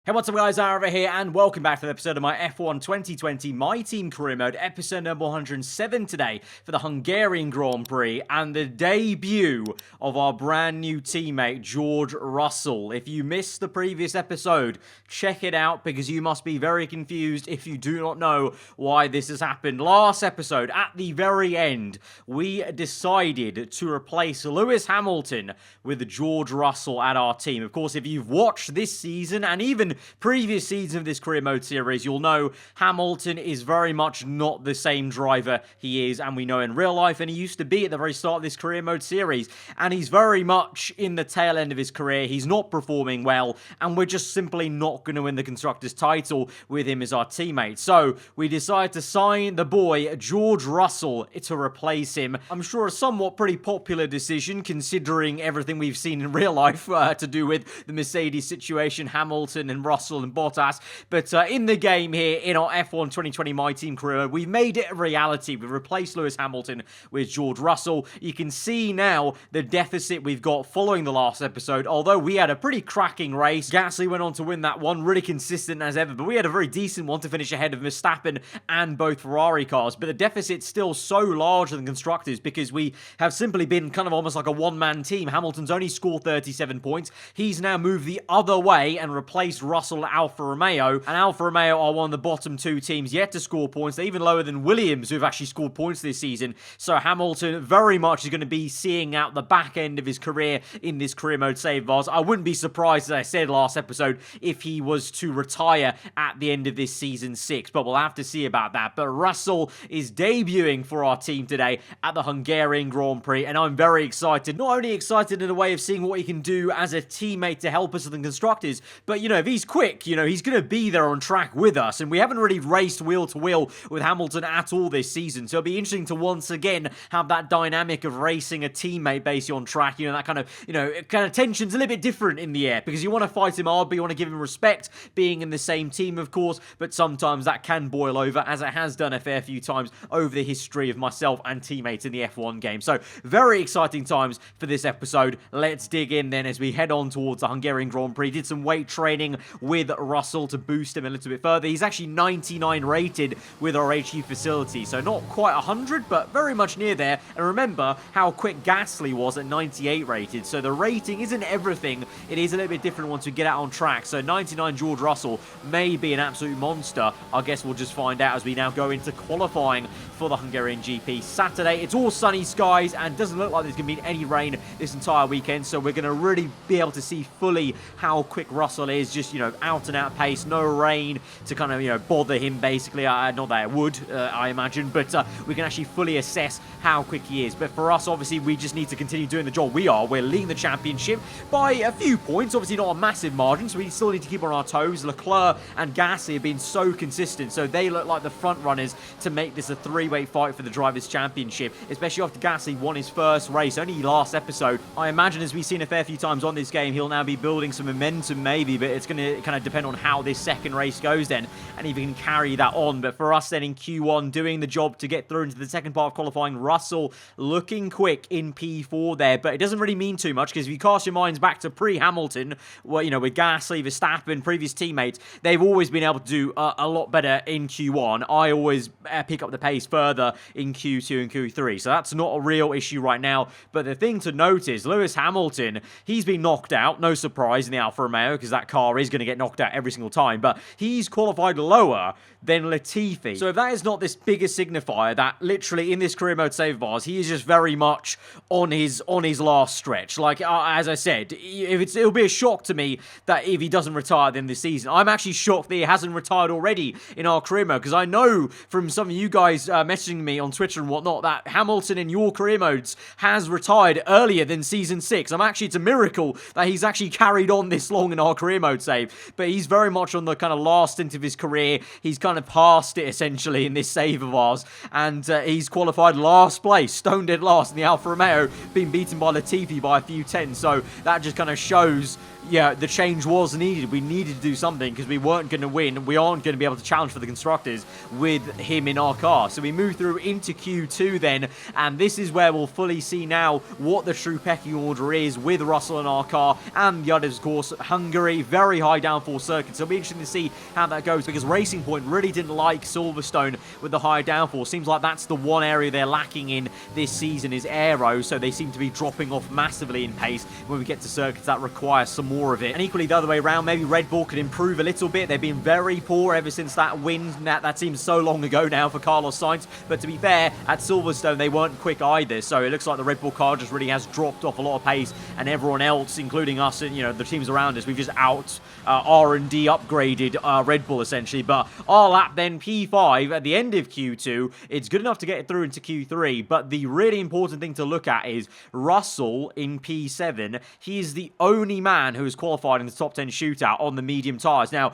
Hey, what's up guys, aarava here, and welcome back to the episode of my F1 2020 My Team Career Mode, episode number 107 today for the Hungarian Grand Prix, and the debut of our brand new teammate, George Russell. If you missed the previous episode, check it out, because you must be very confused if you do not know why this has happened. Last episode, at the very end, we decided to replace Lewis Hamilton with George Russell at our team. Of course, if you've watched this season, and even previous seasons of this career mode series, you'll know Hamilton is very much not the same driver he is and we know in real life, and he used to be at the very start of this career mode series, and he's very much in the tail end of his career. He's not performing well, and we're just simply not going to win the Constructors' title with him as our teammate. So we decided to sign the boy George Russell to replace him. I'm sure a somewhat pretty popular decision considering everything we've seen in real life to do with the Mercedes situation, Hamilton and Russell and Bottas, but in the game here, in our F1 2020 My Team Career, we've made it a reality. We've replaced Lewis Hamilton with George Russell. You can see now the deficit we've got following the last episode. Although we had a pretty cracking race, Gasly went on to win that one, really consistent as ever, but we had a very decent one to finish ahead of Verstappen and both Ferrari cars, but the deficit's still so large than Constructors because we have simply been kind of almost like a one-man team. Hamilton's only scored 37 points. He's now moved the other way and replaced Russell at Alfa Romeo, and Alfa Romeo are one of the bottom two teams yet to score points. They're even lower than Williams, who've actually scored points this season. So Hamilton very much is going to be seeing out the back end of his career in this career mode save bars. I wouldn't be surprised, as I said last episode, if he was to retire at the end of this season 6, but we'll have to see about that. But Russell is debuting for our team today at the Hungarian Grand Prix, and I'm very excited. Not only excited in a way of seeing what he can do as a teammate to help us with the Constructors, but, you know, if he's quick, you know, he's going to be there on track with us, and we haven't really raced wheel to wheel with Hamilton at all this season, so it'll be interesting to once again have that dynamic of racing a teammate basically on track. You know, that kind of tension's a little bit different in the air, because you want to fight him hard, but you want to give him respect, being in the same team, of course, but sometimes that can boil over, as it has done a fair few times over the history of myself and teammates in the F1 game. So, very exciting times for this episode. Let's dig in then as we head on towards the Hungarian Grand Prix. Did some weight training with Russell to boost him a little bit further. He's actually 99 rated with our HE facility, so not quite 100, but very much near there. And remember how quick Gasly was at 98 rated, so the rating isn't everything. It is a little bit different once we get out on track, so 99 George Russell may be an absolute monster. I guess we'll just find out as we now go into qualifying for the Hungarian GP Saturday. It's all sunny skies and doesn't look like there's going to be any rain this entire weekend, so we're going to really be able to see fully how quick Russell is, just, you know, out and out pace, no rain to kind of, you know, bother him basically. Not that it would, I imagine, but we can actually fully assess how quick he is. But for us, obviously, we just need to continue doing the job. We're leading the championship by a few points, obviously not a massive margin, so we still need to keep on our toes. Leclerc and Gasly have been so consistent, so they look like the front runners to make this a three-way fight for the Drivers' Championship, especially after Gasly won his first race only last episode. I imagine, as we've seen a fair few times on this game, he'll now be building some momentum maybe, but it's going to kind of depend on how this second race goes then, and if he can carry that on. But for us then in Q1, doing the job to get through into the second part of qualifying, Russell looking quick in P4 there, but it doesn't really mean too much, because if you cast your minds back to pre-Hamilton, well, you know, with Gasly, Verstappen, previous teammates, they've always been able to do a lot better in Q1. I always pick up the pace further in Q2 and Q3, so that's not a real issue right now. But the thing to note is Lewis Hamilton, he's been knocked out, no surprise, in the Alfa Romeo, because that car is going to get knocked out every single time, but he's qualified lower than Latifi. So if that is not this bigger signifier that literally in this career mode save bars, he is just very much on his last stretch. Like, as I said, it'll be a shock to me that if he doesn't retire at the end of the season. I'm actually shocked that he hasn't retired already in our career mode, because I know from some of you guys messaging me on Twitter and whatnot that Hamilton in your career modes has retired earlier than season 6. It's a miracle that he's actually carried on this long in our career mode save, but he's very much on the kind of last stint of his career. He's kind of past it essentially in this save of ours, and he's qualified last place, stone dead last in the Alfa Romeo, being beaten by Latifi by a few tenths. So that just kind of shows yeah, the change was needed. We needed to do something because we weren't going to win. We aren't going to be able to challenge for the constructors with him in our car. So we move through into Q2 then, and this is where we'll fully see now what the true pecking order is with Russell in our car and the others, of course. Hungary, very high downforce circuit. So it'll be interesting to see how that goes because Racing Point really didn't like Silverstone with the high downforce. Seems like that's the one area they're lacking in this season is aero, so they seem to be dropping off massively in pace when we get to circuits that require some more of it. And equally the other way around, maybe Red Bull could improve a little bit. They've been very poor ever since that win. That seems so long ago now for Carlos Sainz, but to be fair, at Silverstone they weren't quick either, so it looks like the Red Bull car just really has dropped off a lot of pace, and everyone else, including us and, you know, the teams around us, we've just R&D upgraded Red Bull essentially. But our lap then, P5 at the end of Q2, it's good enough to get it through into Q3, but the really important thing to look at is Russell in P7. He is the only man who has qualified in the top 10 shootout on the medium tyres. Now,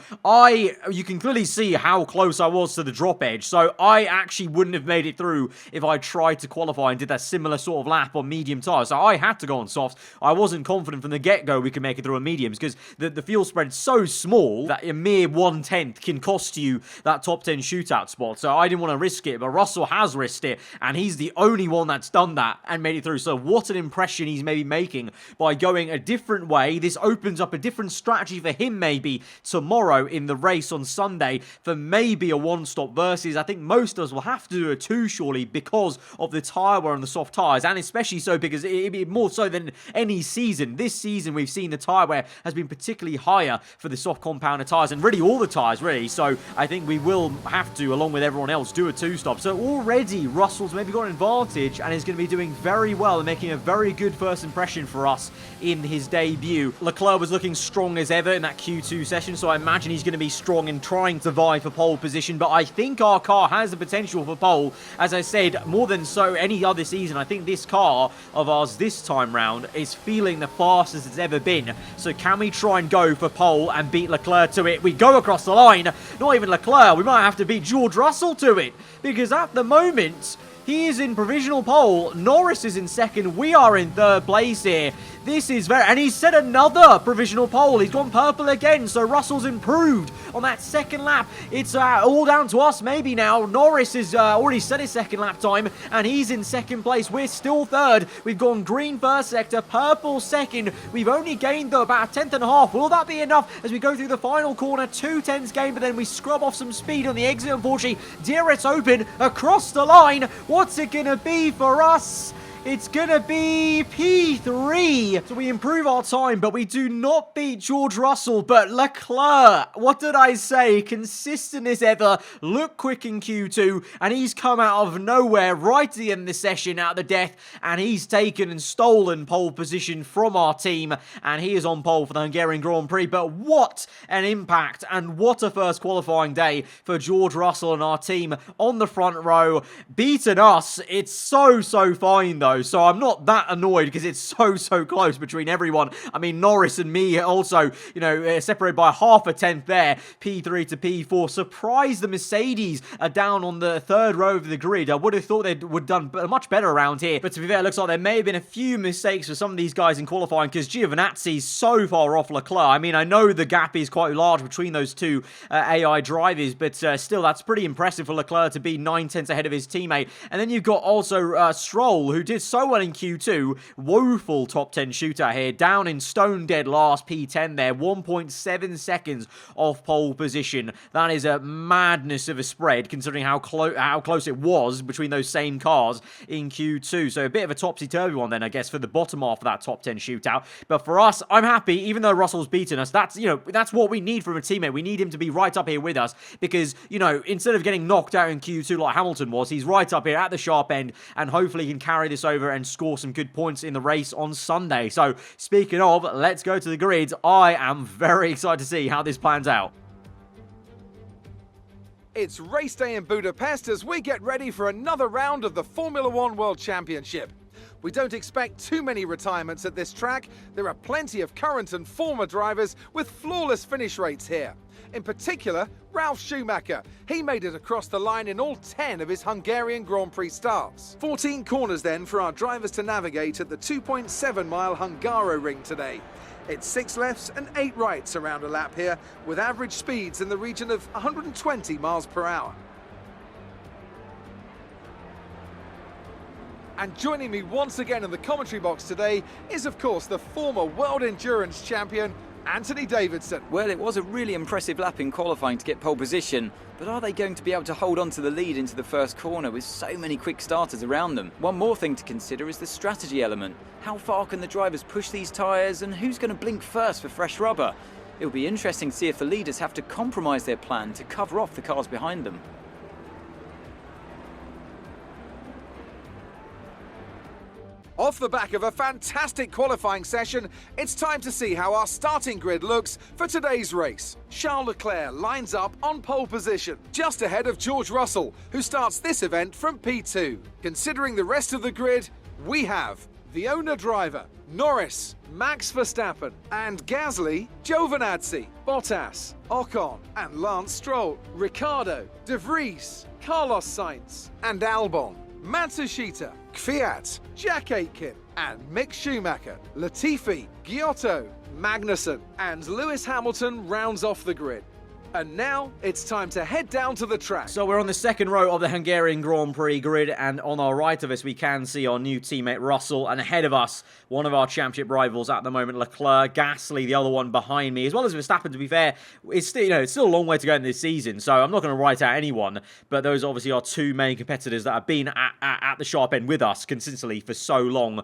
you can clearly see how close I was to the drop edge, so I actually wouldn't have made it through if I tried to qualify and did that similar sort of lap on medium tyres. So I had to go on softs. I wasn't confident from the get-go we could make it through on mediums because the fuel spread is so small that a mere 1/10 can cost you that top 10 shootout spot. So I didn't want to risk it, but Russell has risked it, and he's the only one that's done that and made it through. So what an impression he's maybe making by going a different way. This opens up a different strategy for him maybe tomorrow in the race on Sunday for maybe a one-stop versus. I think most of us will have to do a two surely because of the tyre wear on the soft tyres, and especially so because it'd be more so than any season. This season we've seen the tyre wear has been particularly higher for the soft compounder tyres and really all the tyres really. So I think we will have to, along with everyone else, do a two-stop. So already Russell's maybe got an advantage and is going to be doing very well and making a very good first impression for us in his debut. Leclerc was looking strong as ever in that Q2 session, so I imagine he's going to be strong in trying to vie for pole position, but I think our car has the potential for pole. As I said, more than so any other season, I think this car of ours this time round is feeling the fastest it's ever been. So can we try and go for pole and beat Leclerc to it? We go across the line. Not even Leclerc. We might have to beat George Russell to it because at the moment he is in provisional pole. Norris is in second. We are in third place here. This is very... And he's set another provisional pole. He's gone purple again. So Russell's improved on that second lap. It's all down to us maybe now. Norris has already set his second lap time. And he's in second place. We're still third. We've gone green first sector. Purple second. We've only gained though about a 10th. Will that be enough as we go through the final corner? 2/10 gain. But then we scrub off some speed on the exit unfortunately. Dieret's open across the line. What's it going to be for us? It's going to be P3. So we improve our time, but we do not beat George Russell. But Leclerc, what did I say? Consistent as ever. Look quick in Q2. And he's come out of nowhere right at the end of the session out of the death. And he's taken and stolen pole position from our team. And he is on pole for the Hungarian Grand Prix. But what an impact and what a first qualifying day for George Russell and our team on the front row. Beaten us. It's so fine though. So I'm not that annoyed because it's so close between everyone. I mean, Norris and me also, you know, separated by half a 10th there. P3 to P4. Surprised the Mercedes are down on the third row of the grid. I would have thought they would have done much better around here. But to be fair, it looks like there may have been a few mistakes for some of these guys in qualifying because Giovinazzi's so far off Leclerc. I mean, I know the gap is quite large between those two AI drivers, but still, that's pretty impressive for Leclerc to be 9/10 ahead of his teammate. And then you've got also Stroll, who did so well in Q2. Woeful top 10 shootout here. Down in stone dead last P10 there. 1.7 seconds off pole position. That is a madness of a spread considering how close it was between those same cars in Q2. So a bit of a topsy-turvy one then, I guess, for the bottom half of that top 10 shootout. But for us, I'm happy, even though Russell's beaten us. That's, you know, that's what we need from a teammate. We need him to be right up here with us because, you know, instead of getting knocked out in Q2 like Hamilton was, he's right up here at the sharp end and hopefully he can carry this over and score some good points in the race on Sunday. So, speaking of, let's go to the grids. I am very excited to see how this plans out. It's race day in Budapest as we get ready for another round of the Formula One World Championship. We don't expect too many retirements at this track. There are plenty of current and former drivers with flawless finish rates here. In particular, Ralf Schumacher. He made it across the line in all 10 of his Hungarian Grand Prix starts. 14 corners then for our drivers to navigate at the 2.7-mile Hungaro ring today. It's 6 lefts and 8 rights around a lap here, with average speeds in the region of 120 miles per hour. And joining me once again in the commentary box today is, of course, the former World Endurance Champion, Anthony Davidson. Well, it was a really impressive lap in qualifying to get pole position, but are they going to be able to hold on to the lead into the first corner with so many quick starters around them? One more thing to consider is the strategy element. How far can the drivers push these tyres, and who's going to blink first for fresh rubber? It'll be interesting to see if the leaders have to compromise their plan to cover off the cars behind them. Off the back of a fantastic qualifying session, it's time to see how our starting grid looks for today's race. Charles Leclerc lines up on pole position, just ahead of George Russell, who starts this event from P2. Considering the rest of the grid, we have the owner driver, Norris, Max Verstappen, and Gasly, Giovinazzi, Bottas, Ocon, and Lance Stroll, Ricciardo, De Vries, Carlos Sainz, and Albon, Matsushita, Kvyat, Jack Aitken, and Mick Schumacher, Latifi, Giotto, Magnussen, and Lewis Hamilton rounds off the grid. And now it's time to head down to the track. So we're on the second row of the Hungarian Grand Prix grid, and on our right of us we can see our new teammate Russell, and ahead of us one of our championship rivals at the moment, Leclerc, Gasly, the other one behind me, as well as Verstappen. To be fair, it's still, it's still a long way to go in this season, so I'm not going to write out anyone, but those obviously are two main competitors that have been at the sharp end with us consistently for so long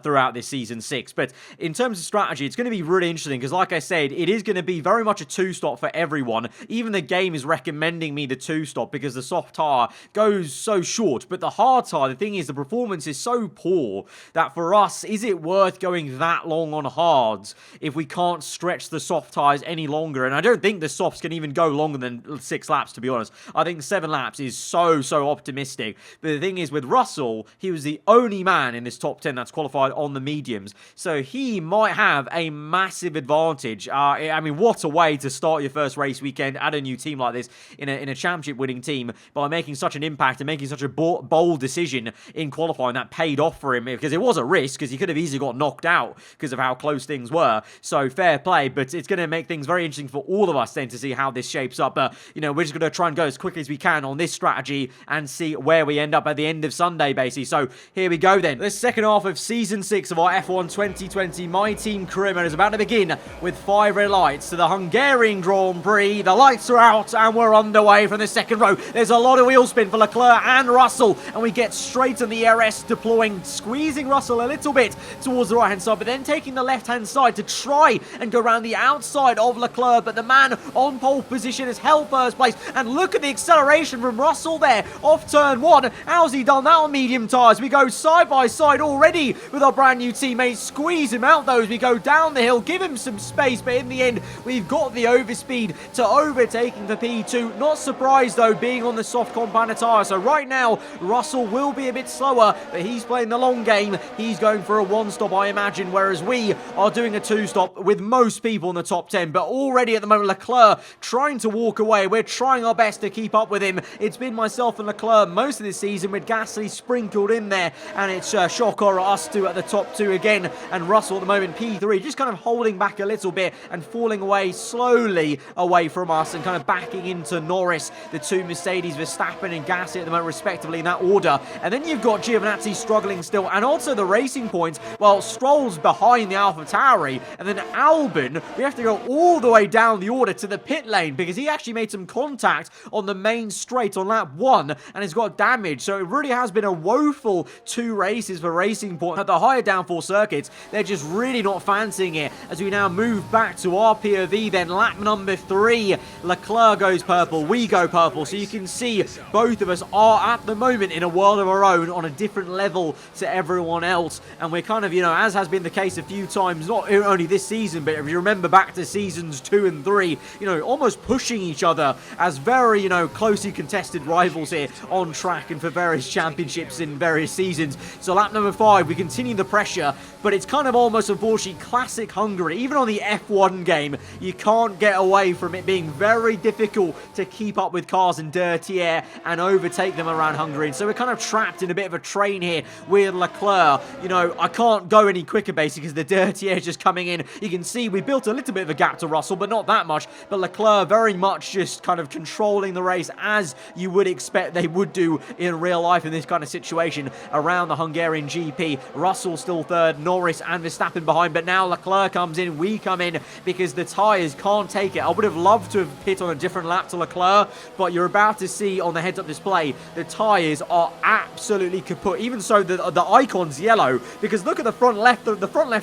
throughout this season 6. But in terms of strategy, it's going to be really interesting because, like I said, it is going to be very much a two-stop for everyone. Even the game is recommending me the two-stop because the soft tyre goes so short. But the hard tyre, the thing is, the performance is so poor that for us, is it worth going that long on hards if we can't stretch the soft tyres any longer? And I don't think the softs can even go longer than 6 laps, to be honest. I think 7 laps is so optimistic. But the thing is, with Russell, he was the only man in this top 10 that's qualified on the mediums. So he might have a massive advantage. I mean, what a way to start your first race weekend at a new team like this in a championship winning team by making such an impact and making such a bold decision in qualifying that paid off for him, because it was a risk because he could have easily got knocked out because of how close things were. So fair play, but it's going to make things very interesting for all of us then to see how this shapes up. But we're just going to try and go as quickly as we can on this strategy and see where we end up at the end of Sunday, basically. So here we go then. The second half of season 6 of our F1 2020 My Team career mode is about to begin with 5 red lights to the Hungarian Grand Prix. The lights are out and we're underway from the second row. There's a lot of wheel spin for Leclerc and Russell, and we get straight on the ERS, deploying, squeezing Russell a little bit towards the right hand side, but then taking the left hand side to try and go around the outside of Leclerc. But the man on pole position has held first place, and look at the acceleration from Russell there off turn 1. How's he done that on medium tyres? We go side by side already with our brand new teammates. Squeeze him out though as we go down the hill, give him some space, but in the end we've got the overspeed to overtaking the P2. Not surprised though, being on the soft compound tyre. So right now Russell will be a bit slower, but he's playing the long game. He's going for a 1-stop, I imagine, whereas we are doing a 2-stop with most people in the top 10. But already at the moment, Leclerc trying to walk away. We're trying our best to keep up with him. It's been myself and Leclerc most of this season, with Gasly sprinkled in there, and it's shock horror us two at the top 2 again, and Russell at the moment P3 just kind of holding back a little bit and falling away slowly away from us and kind of backing into Norris, the 2 Mercedes, Verstappen and Gasly at the moment respectively in that order. And then you've got Giovinazzi struggling still, and also the Racing Points, well, Stroll's behind the AlphaTauri, and then Albon, we have to go all the way down the order to the pit lane because he actually made some contact on the main straight on lap 1 and has got damage. So it really has been a woeful 2 races for Racing Point. At the higher downforce circuits, they're just really not fancying it as we now move back to our POV then. Lap number 3, Leclerc goes purple, we go purple. So you can see both of us are at the moment in a world of our own, on a different level to everyone else. And we're kind of, as has been the case a few times, not only this season, but if you remember back to seasons 2 and 3, almost pushing each other as very, closely contested rivals here on track and for various championships in various seasons. So lap number 5, we continue the pressure, but it's kind of almost, unfortunately, classic Hungary. Even on the F1 game, you can't get away from it being very difficult to keep up with cars in dirty air and overtake them around Hungary. And so we're kind of trapped in a bit of a train here with Leclerc. You know, I can't go any quicker basically because the dirty air is just coming in. You can see we built a little bit of a gap to Russell, but not that much. But Leclerc very much just kind of controlling the race as you would expect they would do in real life in this kind of situation around the Hungarian GP. Russell still third, Norris and Verstappen behind, but now Leclerc comes in, we come in because the tyres can't take it. I would have loved to have hit on a different lap to Leclerc, but you're about to see on the heads-up display, the tyres are absolutely kaput. Even so, the icon's yellow, because look at the front left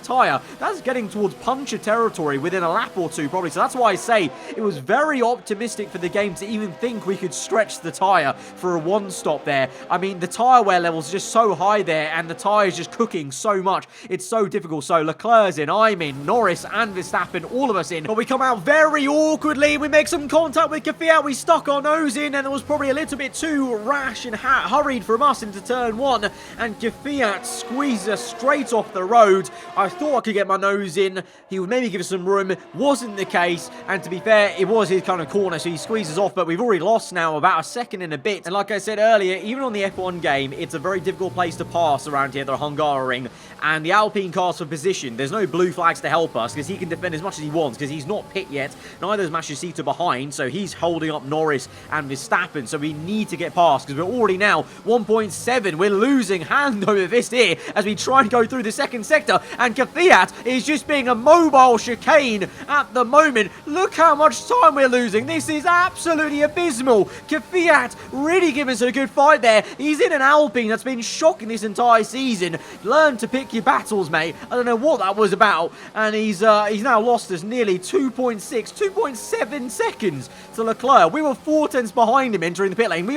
tyre. That's getting towards puncture territory within a lap or two, probably. So that's why I say it was very optimistic for the game to even think we could stretch the tyre for a one-stop there. I mean, the tyre wear levels are just so high there, and the tyre is just cooking so much. It's so difficult. So Leclerc's in, I'm in, Norris and Verstappen, all of us in. But we come out very awkwardly. We make some contact with Kvyat. We stuck our nose in, and it was probably a little bit too rash and hurried from us into turn one. And Kvyat squeezed us straight off the road. I thought I could get my nose in. He would maybe give us some room. Wasn't the case. And to be fair, it was his kind of corner, so he squeezes off. But we've already lost now about a second and a bit. And like I said earlier, even on the F1 game, it's a very difficult place to pass around here, the Hungaroring. And the Alpine cars for position, there's no blue flags to help us because he can defend as much as he wants because he's not pit yet. Neither is Mashasita behind, so he's holding up Norris and Verstappen. So we need to get past because we're already now 1.7. We're losing hand over fist here as we try and go through the second sector. And Kvyat is just being a mobile chicane at the moment. Look how much time we're losing. This is absolutely abysmal. Kvyat really giving us a good fight there. He's in an Alpine that's been shocking this entire season. Learn to pick your battles, mate. I don't know what that was about. And he's now lost us nearly 2.7 seconds to Leclerc. We were 4/10 behind him entering the pit lane. We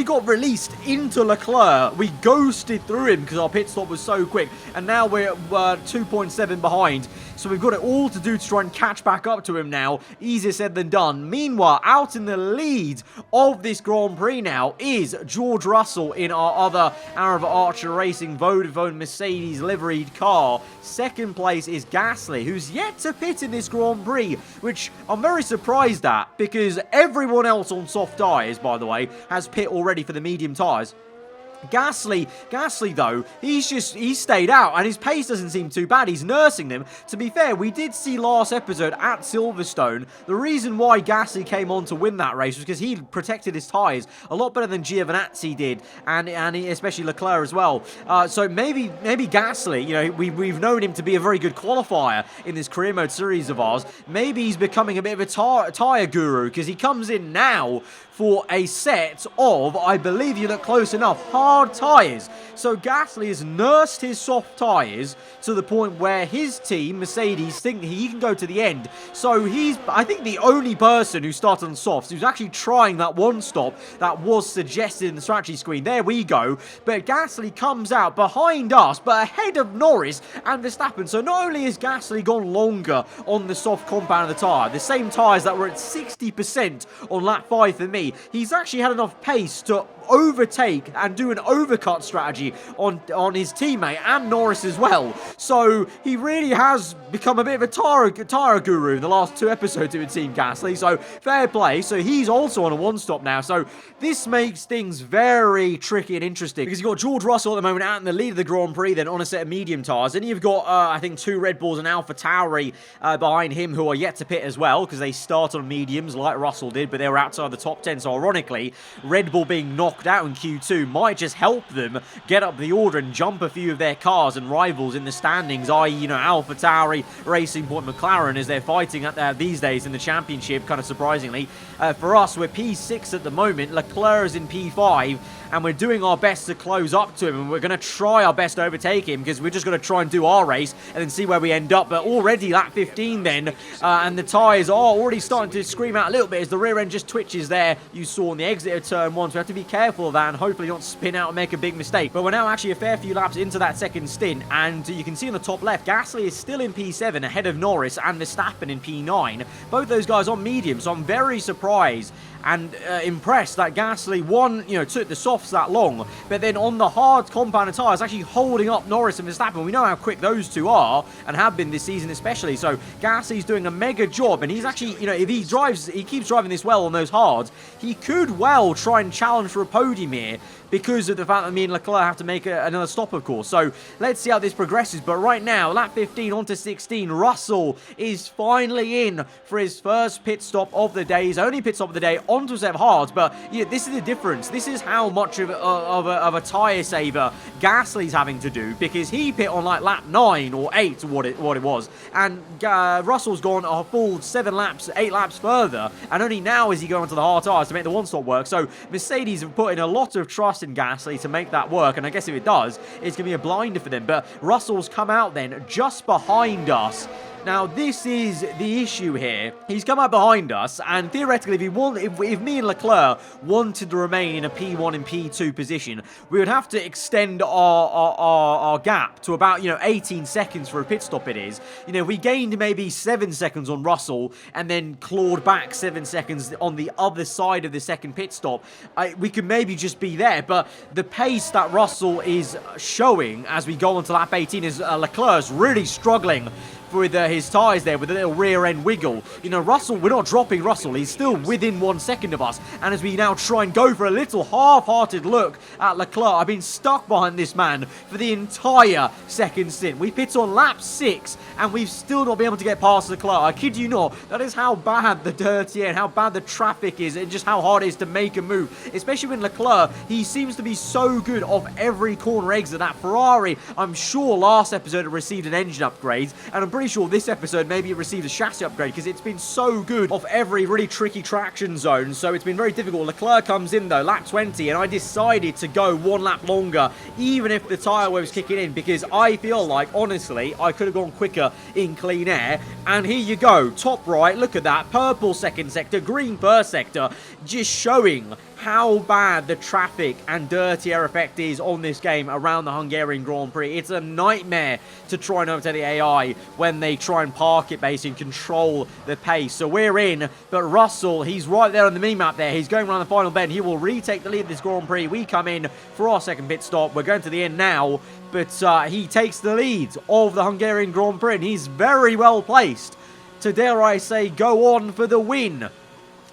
got released into Leclerc. We ghosted through him because our pit stop was so quick. And now we're 2.7 behind. So we've got it all to do to try and catch back up to him now. Easier said than done. Meanwhile, out in the lead of this Grand Prix now is George Russell in our other aarava Archer Racing Vodafone Mercedes liveried car. Second place is Gasly, who's yet to pit in this Grand Prix, which I'm very surprised at because everyone else on soft tyres, by the way, has pit already for the medium tyres. Gasly though, he's stayed out and his pace doesn't seem too bad. He's nursing them. To be fair, we did see last episode at Silverstone, the reason why Gasly came on to win that race was because he protected his tyres a lot better than Giovinazzi did, and especially Leclerc as well. So maybe Gasly, you know, we've known him to be a very good qualifier in this career mode series of ours. Maybe he's becoming a bit of a tyre guru because he comes in now for a set of, I believe you look close enough, hard tyres. So Gasly has nursed his soft tyres to the point where his team, Mercedes, think he can go to the end. So he's, I think, the only person who started on softs who's actually trying that one stop that was suggested in the strategy screen. There we go. But Gasly comes out behind us, but ahead of Norris and Verstappen. So not only has Gasly gone longer on the soft compound of the tyre, the same tyres that were at 60% on lap 5 for me, he's actually had enough pace to overtake and do an overcut strategy on his teammate and Norris as well. So he really has become a bit of a tyre guru in the last 2 episodes, it would seem, Gasly. So fair play. So he's also on a one-stop now. So this makes things very tricky and interesting because you've got George Russell at the moment out in the lead of the Grand Prix, then on a set of medium tyres. Then you've got, I think, 2 Red Bulls and AlphaTauri behind him who are yet to pit as well because they start on mediums like Russell did, but they were outside the top 10. So ironically, Red Bull being knocked out in Q2 might just help them get up the order and jump a few of their cars and rivals in the standings, i.e., you know, AlphaTauri, Racing Point, McLaren, as they're fighting at these days in the championship, kind of surprisingly. For us, we're P6 at the moment, Leclerc is in P5, and we're doing our best to close up to him, and we're going to try our best to overtake him because we're just going to try and do our race and then see where we end up. But already lap 15 then, and the tyres are already starting to scream out a little bit as the rear end just twitches there. You saw on the exit of turn 1, so we have to be careful careful of that and hopefully not spin out and make a big mistake. But we're now actually a fair few laps into that second stint, and you can see on the top left, Gasly is still in P7 ahead of Norris and Verstappen in P9. Both those guys on medium, so I'm very surprised and impressed that Gasly, took the softs that long, but then on the hard compound tyres, actually holding up Norris and Verstappen. We know how quick those two are, and have been this season especially, so Gasly's doing a mega job, and he's actually, if he keeps driving this well on those hards, he could well try and challenge for a podium here, because of the fact that me and Leclerc have to make another stop, of course. So let's see how this progresses. But right now, lap 15 onto 16, Russell is finally in for his first pit stop of the day. His only pit stop of the day onto a set of hards. But this is the difference. This is how much of a tyre saver Gasly's having to do, because he pit on like lap 9 or 8, what it was, and Russell's gone a full 8 laps further, and only now is he going onto the hard tyres to make the one-stop work. So Mercedes have put in a lot of trust in Gasly to make that work, and I guess if it does, it's going to be a blinder for them. But Russell's come out then just behind us. Now, this is the issue here. He's come out behind us, and theoretically, if me and Leclerc wanted to remain in a P1 and P2 position, we would have to extend our gap to about, 18 seconds for a pit stop it is. We gained maybe 7 seconds on Russell, and then clawed back 7 seconds on the other side of the second pit stop. We could maybe just be there, but the pace that Russell is showing as we go on to lap 18 is Leclerc's really struggling with his tyres there, with a little rear end wiggle. Russell, we're not dropping Russell. He's still within 1 second of us. And as we now try and go for a little half-hearted look at Leclerc, I've been stuck behind this man for the entire second stint. We pit on lap 6, and we've still not been able to get past Leclerc. I kid you not. That is how bad the dirty air and how bad the traffic is, and just how hard it is to make a move. Especially when Leclerc, he seems to be so good off every corner exit. That Ferrari, I'm sure last episode received an engine upgrade, and I'm pretty sure this episode maybe it received a chassis upgrade, because it's been so good off every really tricky traction zone, so it's been very difficult. Leclerc comes in though, lap 20, and I decided to go 1 lap longer, even if the tyre wear was kicking in, because I feel like, honestly, I could have gone quicker in clean air. And here you go, top right, look at that, purple second sector, green first sector, just showing how bad the traffic and dirty air effect is on this game around the Hungarian Grand Prix. It's a nightmare to try and overtake the AI when they try and park it basically and control the pace. So we're in, but Russell, he's right there on the mini-map there. He's going around the final bend. He will retake the lead of this Grand Prix. We come in for our second pit stop. We're going to the end now, but he takes the lead of the Hungarian Grand Prix, and he's very well placed to, dare I say, go on for the win.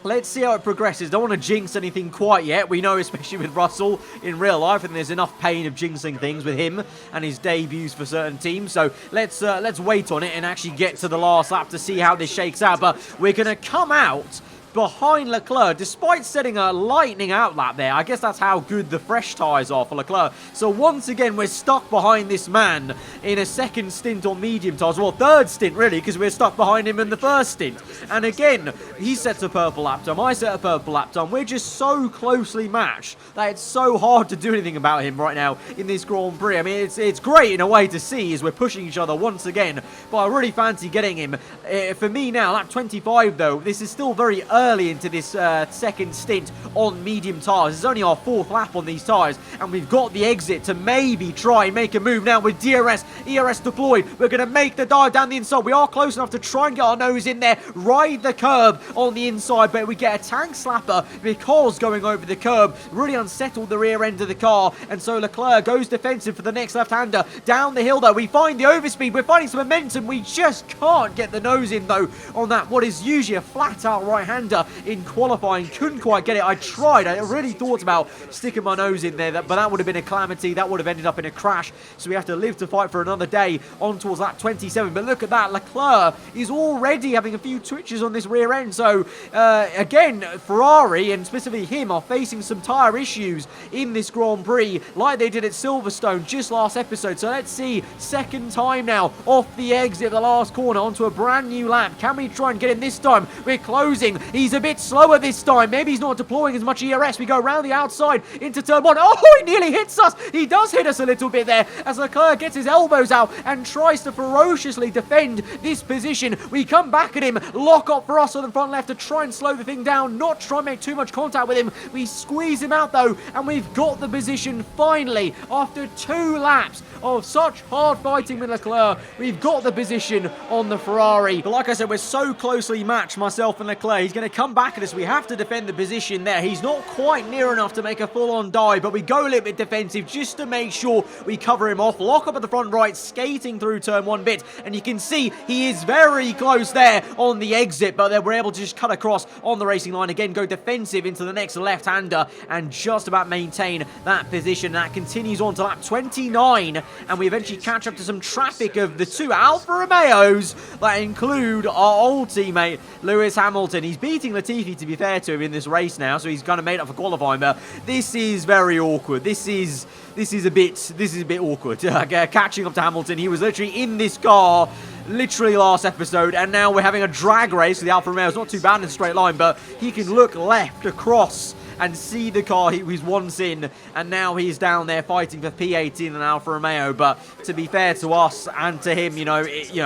Let's see how it progresses. Don't want to jinx anything quite yet. We know, especially with Russell in real life, and there's enough pain of jinxing things with him and his debuts for certain teams. So let's wait on it and actually get to the last lap to see how this shakes out. But we're going to come out behind Leclerc, despite setting a lightning out lap there. I guess that's how good the fresh tyres are for Leclerc. So once again, we're stuck behind this man in a second stint on medium tyres. Well, third stint, really, because we're stuck behind him in the first stint. And again, he sets a purple lap time, I set a purple lap time. We're just so closely matched that it's so hard to do anything about him right now in this Grand Prix. I mean, it's great in a way to see as we're pushing each other once again, but I really fancy getting him. For me now, lap 25, though, this is still very early into this second stint on medium tyres. It's only our 4th lap on these tyres, and we've got the exit to maybe try and make a move now with DRS, ERS deployed. We're going to make the dive down the inside. We are close enough to try and get our nose in there, ride the curb on the inside, but we get a tank slapper because going over the curb really unsettled the rear end of the car, and so Leclerc goes defensive for the next left-hander. Down the hill, though, we find the overspeed. We're finding some momentum. We just can't get the nose in, though, on that what is usually a flat-out right-hander in qualifying. Couldn't quite get it. I tried. I really thought about sticking my nose in there, but that would have been a calamity. That would have ended up in a crash, so we have to live to fight for another day on towards lap 27. But look at that. Leclerc is already having a few twitches on this rear end, so again, Ferrari, and specifically him, are facing some tyre issues in this Grand Prix, like they did at Silverstone just last episode. So let's see, second time now, off the exit of the last corner onto a brand new lap. Can we try and get him this time? We're closing. He's a bit slower this time. Maybe he's not deploying as much ERS. We go around the outside into turn 1. Oh, he nearly hits us. He does hit us a little bit there as Leclerc gets his elbows out and tries to ferociously defend this position. We come back at him. Lock up for us on the front left to try and slow the thing down, not try and make too much contact with him. We squeeze him out though, and we've got the position finally after 2 laps of such hard fighting with Leclerc. We've got the position on the Ferrari. But like I said, we're so closely matched, myself and Leclerc. He's going to come back at us. We have to defend the position there. He's not quite near enough to make a full-on dive, but we go a little bit defensive just to make sure we cover him off. Lock up at the front right, skating through turn 1 bit, and you can see he is very close there on the exit, but then we're able to just cut across on the racing line again, go defensive into the next left-hander, and just about maintain that position. That continues on to lap 29, and we eventually catch up to some traffic of the 2 Alfa Romeos that include our old teammate Lewis Hamilton. He's beating Latifi, to be fair to him, in this race now, so he's kind of made up for qualifying, but this is very awkward. This is a bit awkward. Catching up to Hamilton, he was literally in this car literally last episode, and now we're having a drag race with the Alfa Romeo. It's not too bad in a straight line, but he can look left across and see the car he was once in, and now he's down there fighting for P18 and Alfa Romeo. But to be fair to us and to him,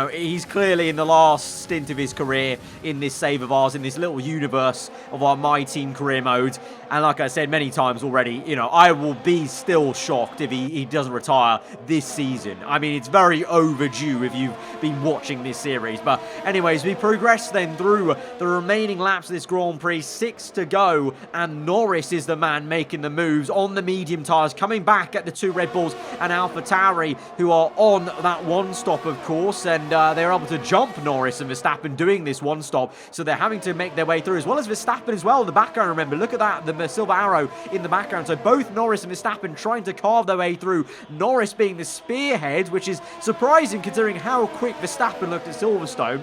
he's clearly in the last stint of his career in this save of ours, in this little universe of our My Team career mode. And like I said many times already, I will be still shocked if he doesn't retire this season. I mean, it's very overdue if you've been watching this series. But anyways, we progress then through the remaining laps of this Grand Prix. 6 to go, and Norris is the man making the moves on the medium tyres, coming back at the 2 Red Bulls and AlphaTauri, who are on that 1 stop, of course, and they're able to jump Norris and Verstappen doing this 1 stop, so they're having to make their way through, as well as Verstappen as well in the background. Remember, look at that, the silver arrow in the background. So both Norris and Verstappen trying to carve their way through. Norris being the spearhead, which is surprising considering how quick Verstappen looked at Silverstone.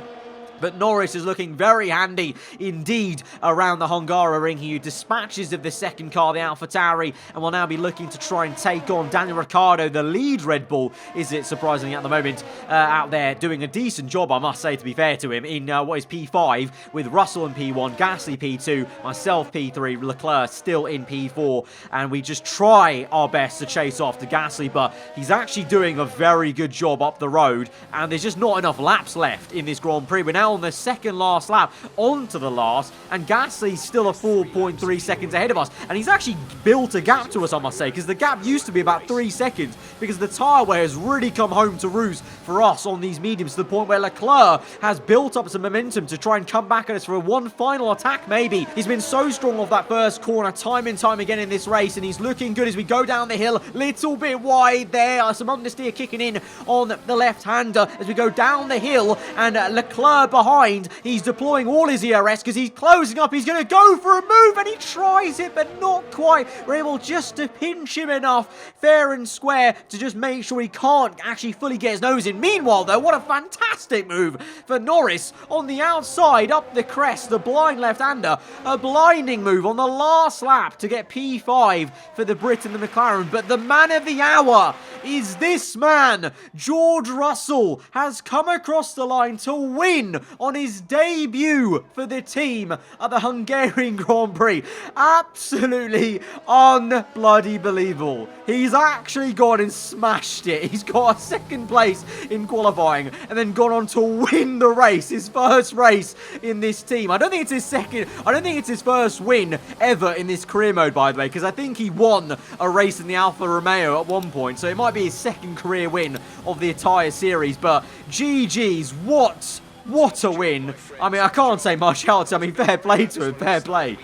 But Norris is looking very handy indeed around the Hungaroring. He dispatches of the second car, the AlphaTauri, and will now be looking to try and take on Daniel Ricciardo, the lead Red Bull, is it surprisingly at the moment, out there doing a decent job, I must say, to be fair to him, in what is P5, with Russell in P1, Gasly P2, myself P3, Leclerc still in P4, and we just try our best to chase off the Gasly, but he's actually doing a very good job up the road, and there's just not enough laps left in this Grand Prix. We're now on the second last lap, onto the last, and Gasly's still a 4.3 seconds ahead of us, and he's actually built a gap to us, I must say, because the gap used to be about 3 seconds, because the tyre wear has really come home to roost for us on these mediums, to the point where Leclerc has built up some momentum to try and come back at us for a 1 final attack, maybe. He's been so strong off that first corner time and time again in this race, and he's looking good as we go down the hill, little bit wide there, some understeer kicking in on the left-hander as we go down the hill, and Leclerc behind. He's deploying all his ERS because he's closing up. He's going to go for a move, and he tries it, but not quite. We're able just to pinch him enough, fair and square, to just make sure he can't actually fully get his nose in. Meanwhile, though, what a fantastic move for Norris on the outside, up the crest, the blind left-hander. A blinding move on the last lap to get P5 for the Brit and the McLaren. But the man of the hour is this man. George Russell has come across the line to win on his debut for the team at the Hungarian Grand Prix. Absolutely unbloody believable. He's actually gone and smashed it. He's got a 2nd place in qualifying and then gone on to win the race, his first race in this team. I don't think it's his first win ever in this career mode, by the way, because I think he won a race in the Alfa Romeo at one point, so it might be his 2nd career win of the entire series. But GG's, what a win. I mean, I can't say much else. I mean, fair play to him, fair play.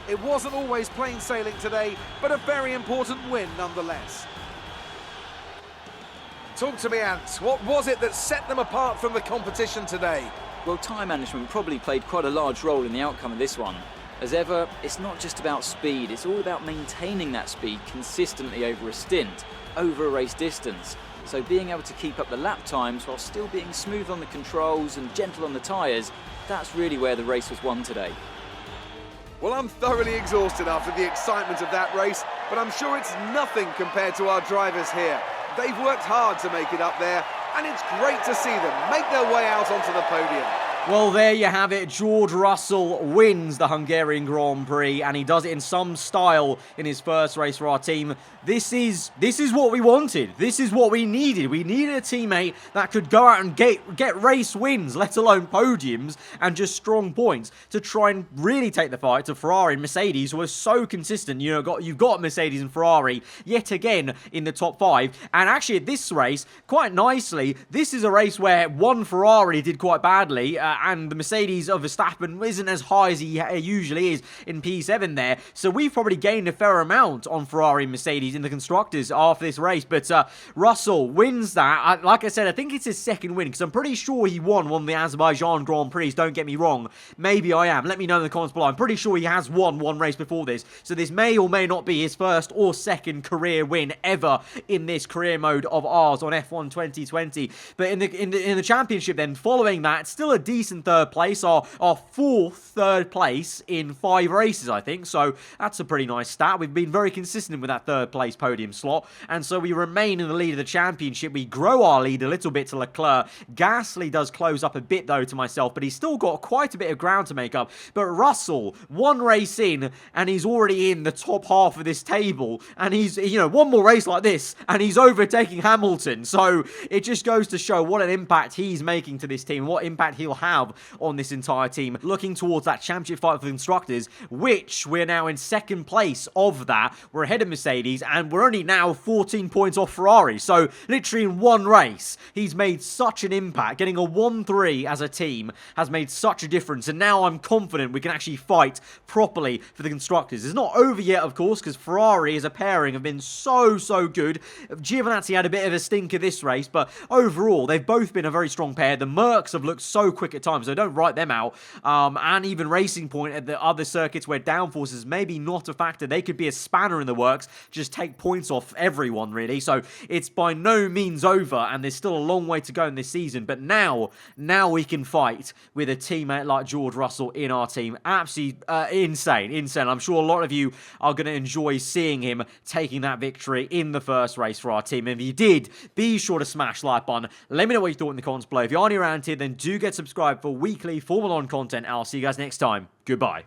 It wasn't always plain sailing today, but a very important win nonetheless. Talk to me, Ant. What was it that set them apart from the competition today? Well, time management probably played quite a large role in the outcome of this one. As ever, it's not just about speed, it's all about maintaining that speed consistently over a stint, over a race distance. So being able to keep up the lap times while still being smooth on the controls and gentle on the tyres, that's really where the race was won today. Well, I'm thoroughly exhausted after the excitement of that race, but I'm sure it's nothing compared to our drivers here. They've worked hard to make it up there, and it's great to see them make their way out onto the podium. Well, there you have it. George Russell wins the Hungarian Grand Prix, and he does it in some style in his first race for our team. This is what we wanted. This is what we needed. We needed a teammate that could go out and get race wins, let alone podiums, and just strong points to try and really take the fight to Ferrari and Mercedes, who are so consistent. You know, you've got Mercedes and Ferrari yet again in the top 5. And actually, at this race, quite nicely, this is a race where one Ferrari did quite badly, and the Mercedes of Verstappen isn't as high as he usually is in P7 there. So we've probably gained a fair amount on Ferrari and Mercedes in the constructors after this race. But Russell wins that. Like I said, I think it's his second win, because I'm pretty sure he won the Azerbaijan Grand Prix. Don't get me wrong. Maybe I am. Let me know in the comments below. I'm pretty sure he has won one race before this. So this may or may not be his first or second career win ever in this career mode of ours on F1 2020. But in the championship then, following that, still a decent third place, our fourth third place in 5 races, I think. So that's a pretty nice stat. We've been very consistent with that third place podium slot, and so we remain in the lead of the championship. We grow our lead a little bit to Leclerc. Gasly does close up a bit though to myself, but he's still got quite a bit of ground to make up. But Russell, one race in, and he's already in the top half of this table, and he's, you know, one more race like this, and he's overtaking Hamilton. So it just goes to show what an impact he's making to this team, what impact he'll have on this entire team, looking towards that championship fight for the constructors, which we're now in second place of that. We're ahead of Mercedes, and we're only now 14 points off Ferrari. So literally in one race, he's made such an impact. Getting a 1-3 as a team has made such a difference, and now I'm confident we can actually fight properly for the constructors. It's not over yet, of course, because Ferrari as a pairing have been so good. Giovinazzi had a bit of a stinker this race, but overall, they've both been a very strong pair. The Mercs have looked so quick at times, so don't write them out. And even Racing Point at the other circuits where downforce is maybe not a factor, they could be a spanner in the works, just take points off everyone, really. So it's by no means over, and there's still a long way to go in this season. But now we can fight with a teammate like George Russell in our team. Absolutely insane. I'm sure a lot of you are going to enjoy seeing him taking that victory in the first race for our team. And if you did, be sure to smash the like button. Let me know what you thought in the comments below. If you are new around here, then do get subscribed for weekly Formula 1 content. I'll see you guys next time. Goodbye.